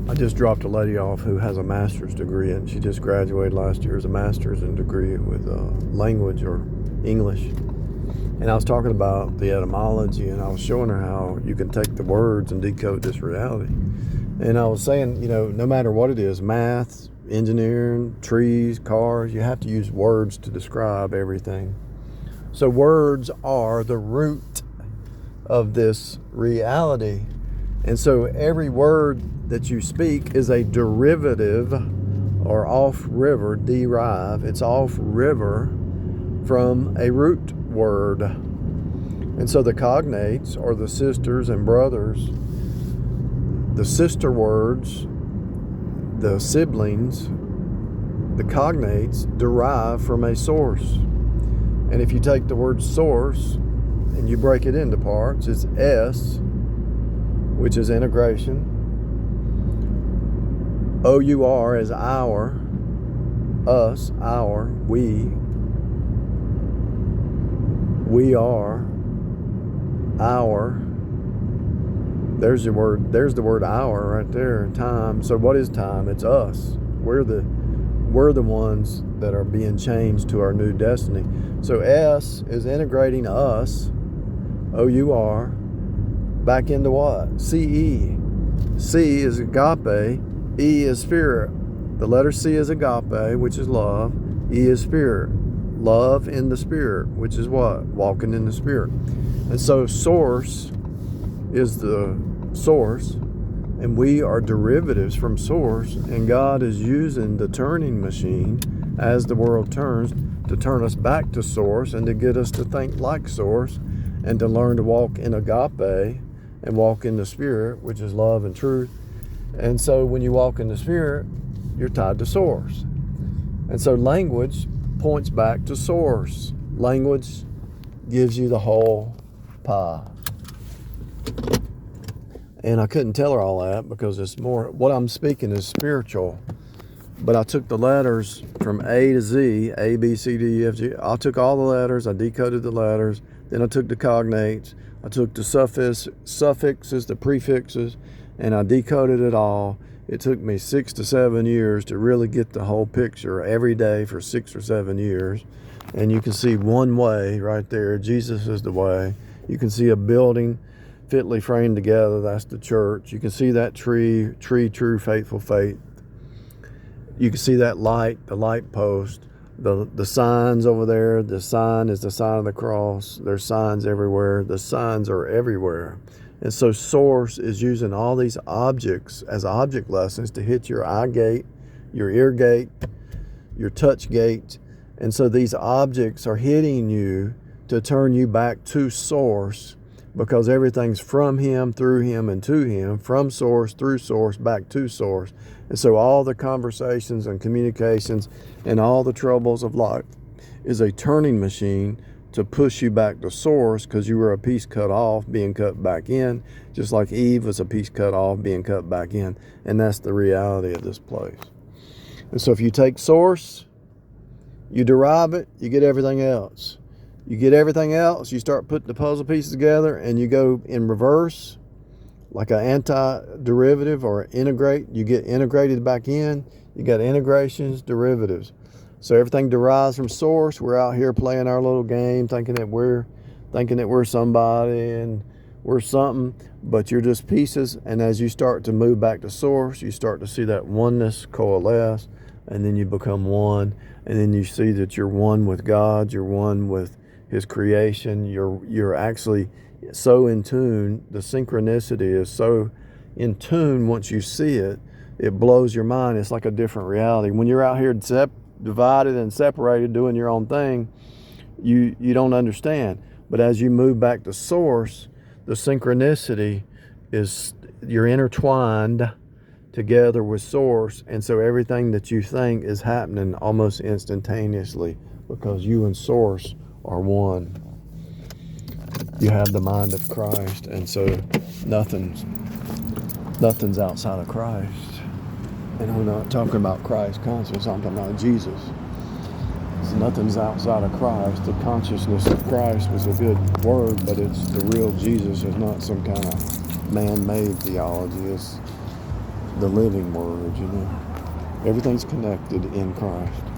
I just dropped a lady off who has a master's degree, and she just graduated last year as a master's in degree with language or English. And I was talking about the etymology, and I was showing her how you can take the words and decode this reality. And I was saying, no matter what it is, math, engineering, trees, cars, you have to use words to describe everything. So words are the root of this reality. And so every word that you speak is a derivative or off-river, derive. It's off-river from a root word. And so the cognates, or the sisters and brothers, the sister words, the siblings, the cognates derive from a source. And if you take the word source and you break it into parts, it's S, which is integration. O-U-R is our, us, our, we are, our. There's the word hour right there, time. So what is time? It's us. We're the ones that are being changed to our new destiny. So S is integrating us, O-U-R, back into what? C-E. C is agape, E is spirit. The letter C is agape, which is love. E is spirit. Love in the spirit, which is what? Walking in the spirit. And so source is the source, and we are derivatives from source, and God is using the turning machine as the world turns to turn us back to source and to get us to think like source and to learn to walk in agape and walk in the spirit, which is love and truth. And so when you walk in the spirit, you're tied to source. And so language points back to source. Language gives you the whole pie. And I couldn't tell her all that because it's more, what I'm speaking is spiritual. But I took the letters from A to Z, A, B, C, D, E, F, G. I took all the letters, I decoded the letters, then I took the cognates, I took the suffixes, the prefixes, and I decoded it all. It took me 6 to 7 years to really get the whole picture every day for 6 or 7 years. And you can see one way right there. Jesus is the way. You can see a building fitly framed together. That's the church. You can see that tree, true, faithful faith. You can see that light, the light post, the signs over there. The sign is the sign of the cross. There's signs everywhere. The signs are everywhere. And so source is using all these objects as object lessons to hit your eye gate, your ear gate, your touch gate. And so these objects are hitting you to turn you back to source, because everything's from him, through him, and to him, from source, through source, back to source. And so all the conversations and communications and all the troubles of life is a turning machine to push you back to source, because you were a piece cut off, being cut back in, just like Eve was a piece cut off, being cut back in. And that's the reality of this place. And so if you take source, you derive it, you get everything else. You get everything else, you start putting the puzzle pieces together, and you go in reverse, like an anti-derivative or integrate. You get integrated back in. You got integrations, derivatives. So everything derives from source. We're out here playing our little game, thinking that we're somebody and we're something, but you're just pieces. And as you start to move back to source, you start to see that oneness coalesce, and then you become one. And then you see that you're one with God. You're one with his creation. You're actually so in tune. The synchronicity is so in tune. Once you see it, it blows your mind. It's like a different reality. When you're out here divided and separated, doing your own thing, you don't understand. But as you move back to source, the synchronicity is, you're intertwined together with source, and so everything that you think is happening almost instantaneously, because you and source are one. You have the mind of Christ, and so nothing's outside of Christ. And we're not talking about Christ conscious, I'm talking about Jesus. So nothing's outside of Christ. The consciousness of Christ was a good word, but it's the real Jesus. Is not some kind of man-made theology. the living word, you know. Everything's connected in Christ.